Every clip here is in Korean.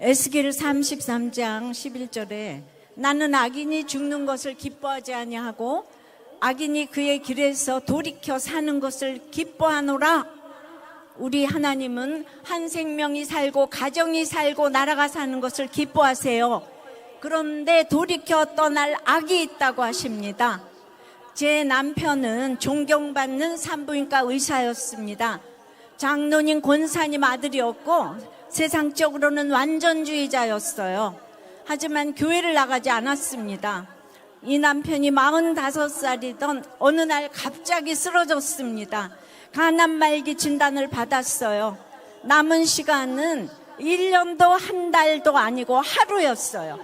에스겔 33장 11절에 나는 악인이 죽는 것을 기뻐하지 아니하고 악인이 그의 길에서 돌이켜 사는 것을 기뻐하노라. 우리 하나님은 한 생명이 살고 가정이 살고 나라가 사는 것을 기뻐하세요. 그런데 돌이켜 떠날 악이 있다고 하십니다. 제 남편은 존경받는 산부인과 의사였습니다. 장로님 권사님 아들이었고 세상적으로는 완전주의자였어요. 하지만 교회를 나가지 않았습니다. 이 남편이 45살이던 어느 날 갑자기 쓰러졌습니다. 간암 말기 진단을 받았어요. 남은 시간은 1년도 한 달도 아니고 하루였어요.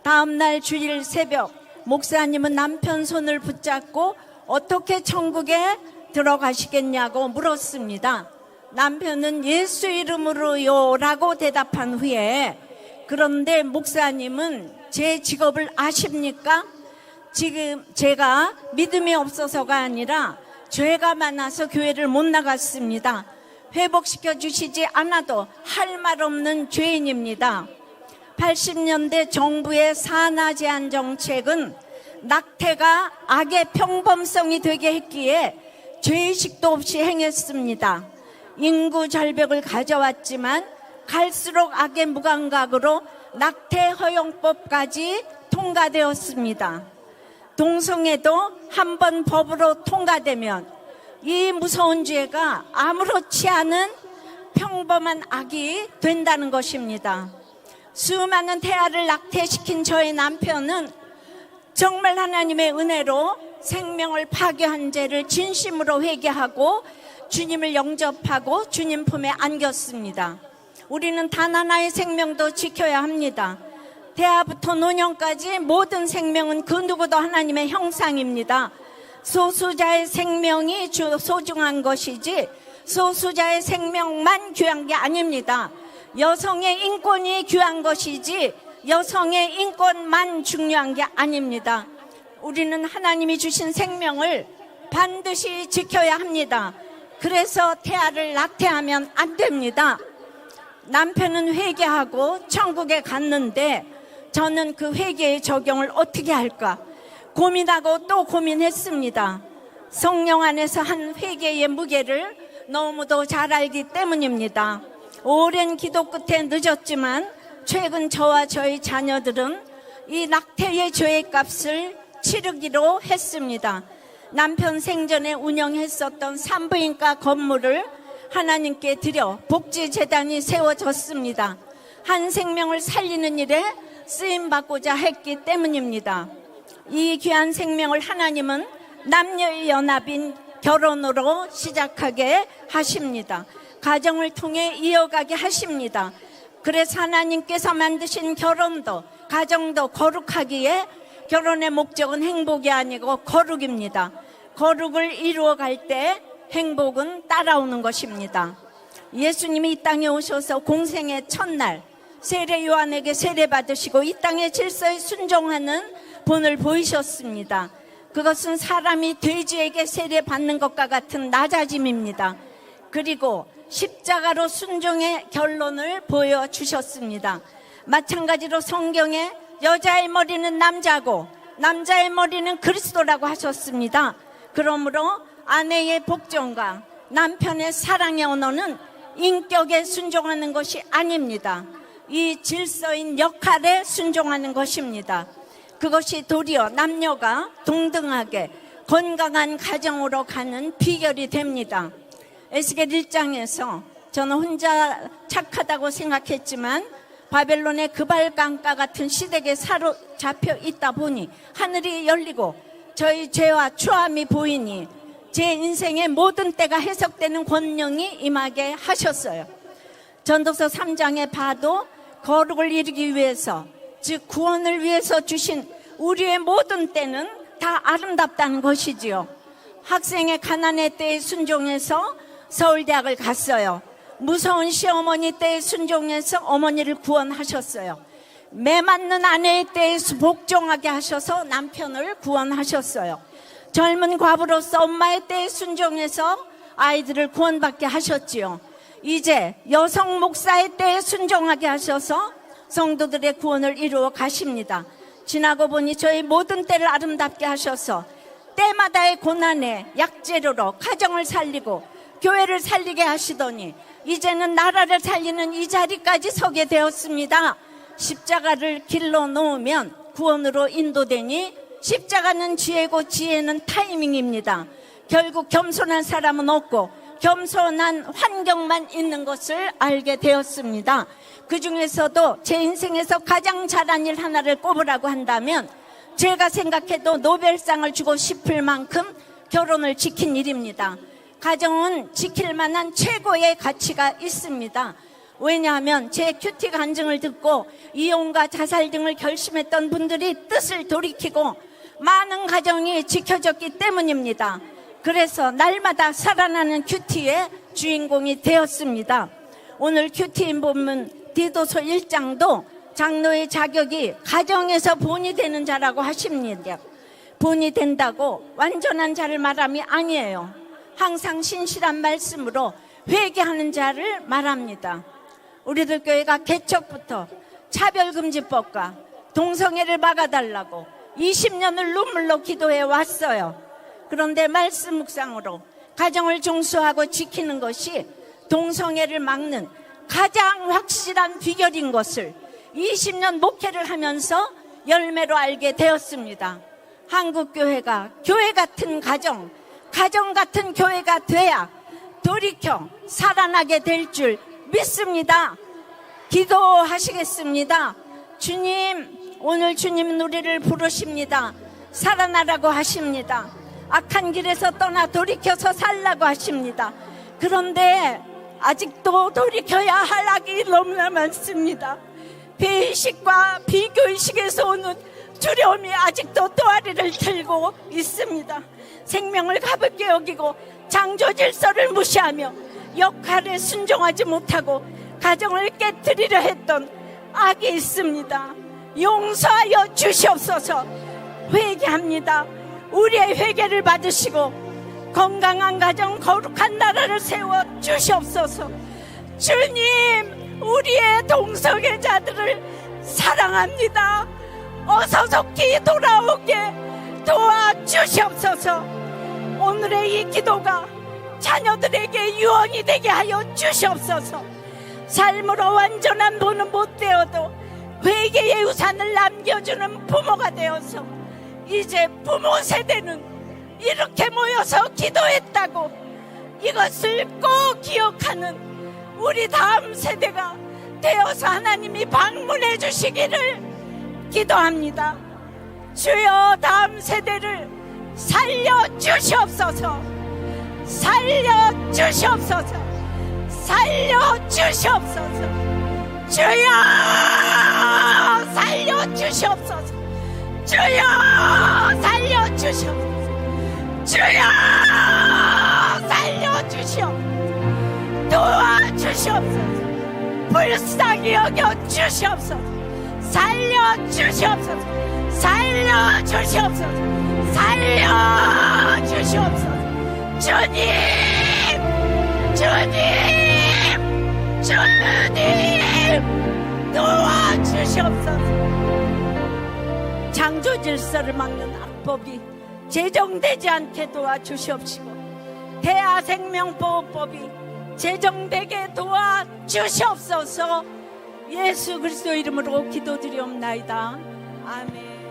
다음날 주일 새벽 목사님은 남편 손을 붙잡고 어떻게 천국에 들어가시겠냐고 물었습니다. 남편은 예수 이름으로요 라고 대답한 후에 그런데 목사님은 제 직업을 아십니까? 지금 제가 믿음이 없어서가 아니라 죄가 많아서 교회를 못 나갔습니다. 회복시켜 주시지 않아도 할 말 없는 죄인입니다. 80년대 정부의 산하 제한 정책은 낙태가 악의 평범성이 되게 했기에 죄의식도 없이 행했습니다. 인구 절벽을 가져왔지만 갈수록 악의 무감각으로 낙태 허용법까지 통과되었습니다. 동성애도 한번 법으로 통과되면 이 무서운 죄가 아무렇지 않은 평범한 악이 된다는 것입니다. 수많은 태아를 낙태시킨 저의 남편은 정말 하나님의 은혜로 생명을 파괴한 죄를 진심으로 회개하고 주님을 영접하고 주님 품에 안겼습니다. 우리는 단 하나의 생명도 지켜야 합니다. 태아부터 노년까지 모든 생명은 그 누구도 하나님의 형상입니다. 소수자의 생명이 소중한 것이지 소수자의 생명만 귀한 게 아닙니다. 여성의 인권이 귀한 것이지 여성의 인권만 중요한 게 아닙니다. 우리는 하나님이 주신 생명을 반드시 지켜야 합니다. 그래서 태아를 낙태하면 안 됩니다. 남편은 회개하고 천국에 갔는데 저는 그 회개의 적용을 어떻게 할까 고민하고 또 고민했습니다. 성령 안에서 한 회개의 무게를 너무도 잘 알기 때문입니다. 오랜 기도 끝에 늦었지만 최근 저와 저희 자녀들은 이 낙태의 죄의 값을 치르기로 했습니다. 남편 생전에 운영했었던 산부인과 건물을 하나님께 드려 복지재단이 세워졌습니다. 한 생명을 살리는 일에 쓰임받고자 했기 때문입니다. 이 귀한 생명을 하나님은 남녀의 연합인 결혼으로 시작하게 하십니다. 가정을 통해 이어가게 하십니다. 그래서 하나님께서 만드신 결혼도 가정도 거룩하기에 결혼의 목적은 행복이 아니고 거룩입니다. 거룩을 이루어갈 때 행복은 따라오는 것입니다. 예수님이 이 땅에 오셔서 공생의 첫날 세례 요한에게 세례받으시고 이 땅의 질서에 순종하는 본을 보이셨습니다. 그것은 사람이 돼지에게 세례받는 것과 같은 낮아짐입니다. 그리고 십자가로 순종의 결론을 보여주셨습니다. 마찬가지로 성경에 여자의 머리는 남자고 남자의 머리는 그리스도라고 하셨습니다. 그러므로 아내의 복종과 남편의 사랑의 언어는 인격에 순종하는 것이 아닙니다. 이 질서인 역할에 순종하는 것입니다. 그것이 도리어 남녀가 동등하게 건강한 가정으로 가는 비결이 됩니다. 에스겔 1장에서 저는 혼자 착하다고 생각했지만 바벨론의 그발강가 같은 시댁에 사로잡혀 있다 보니 하늘이 열리고 저희 죄와 추함이 보이니 제 인생의 모든 때가 해석되는 권능이 임하게 하셨어요. 전도서 3장에 봐도 거룩을 이루기 위해서 즉 구원을 위해서 주신 우리의 모든 때는 다 아름답다는 것이지요. 학생의 가난의 때에 순종해서 서울대학을 갔어요. 무서운 시어머니 때에 순종해서 어머니를 구원하셨어요. 매 맞는 아내의 때에 복종하게 하셔서 남편을 구원하셨어요. 젊은 과부로서 엄마의 때에 순종해서 아이들을 구원받게 하셨지요. 이제 여성 목사의 때에 순종하게 하셔서 성도들의 구원을 이루어 가십니다. 지나고 보니 저희 모든 때를 아름답게 하셔서 때마다의 고난에 약재료로 가정을 살리고 교회를 살리게 하시더니 이제는 나라를 살리는 이 자리까지 서게 되었습니다. 십자가를 길러 놓으면 구원으로 인도되니 십자가는 지혜고 지혜는 타이밍입니다. 결국 겸손한 사람은 없고 겸손한 환경만 있는 것을 알게 되었습니다. 그 중에서도 제 인생에서 가장 잘한 일 하나를 꼽으라고 한다면 제가 생각해도 노벨상을 주고 싶을 만큼 결혼을 지킨 일입니다. 가정은 지킬 만한 최고의 가치가 있습니다. 왜냐하면 제 큐티 간증을 듣고 이혼과 자살 등을 결심했던 분들이 뜻을 돌이키고 많은 가정이 지켜졌기 때문입니다. 그래서 날마다 살아나는 큐티의 주인공이 되었습니다. 오늘 큐티인 본문 디도서 1장도 장로의 자격이 가정에서 본이 되는 자라고 하십니다. 본이 된다고 완전한 자를 말함이 아니에요. 항상 신실한 말씀으로 회개하는 자를 말합니다. 우리들 교회가 개척부터 차별금지법과 동성애를 막아달라고 20년을 눈물로 기도해 왔어요. 그런데 말씀 묵상으로 가정을 종수하고 지키는 것이 동성애를 막는 가장 확실한 비결인 것을 20년 목회를 하면서 열매로 알게 되었습니다. 한국교회가 교회 같은 가정 같은 교회가 돼야 돌이켜 살아나게 될 줄 믿습니다. 기도하시겠습니다. 주님, 오늘 주님은 우리를 부르십니다. 살아나라고 하십니다. 악한 길에서 떠나 돌이켜서 살라고 하십니다. 그런데 아직도 돌이켜야 할 악이 너무나 많습니다. 배의식과 비교의식에서 오는 두려움이 아직도 또아리를 들고 있습니다. 생명을 가볍게 여기고 창조 질서를 무시하며 역할에 순종하지 못하고 가정을 깨뜨리려 했던 악이 있습니다. 용서하여 주시옵소서. 회개합니다. 우리의 회개를 받으시고 건강한 가정, 거룩한 나라를 세워 주시옵소서. 주님, 우리의 동성애자들을 사랑합니다. 어서 속히 돌아오게 도와주시옵소서. 오늘의 이 기도가 자녀들에게 유언이 되게 하여 주시옵소서. 삶으로 완전한 부는 못 되어도 회개의 우산을 남겨주는 부모가 되어서 이제 부모 세대는 이렇게 모여서 기도했다고 이것을 꼭 기억하는 우리 다음 세대가 되어서 하나님이 방문해 주시기를 기도합니다. 주여, 다음 세대를 살려주시옵소서. 살려주시옵소서. 살려주시옵소서. 주여, 살려주시옵소서. 주여, 살려주시옵소서. 주여, 살려주시옵소서. 도와주시옵소서. 불쌍히 여겨주시옵소서. 살려주시옵소서. 살려주시옵소서. 살려주시옵소서. 주님, 주님, 주님, 도와주시옵소서. 창조 질서를 막는 악법이 제정되지 않게 도와주시옵시고 대하생명보호법이 제정되게 도와주시옵소서. 예수 그리스도 이름으로 기도드리옵나이다. 아멘.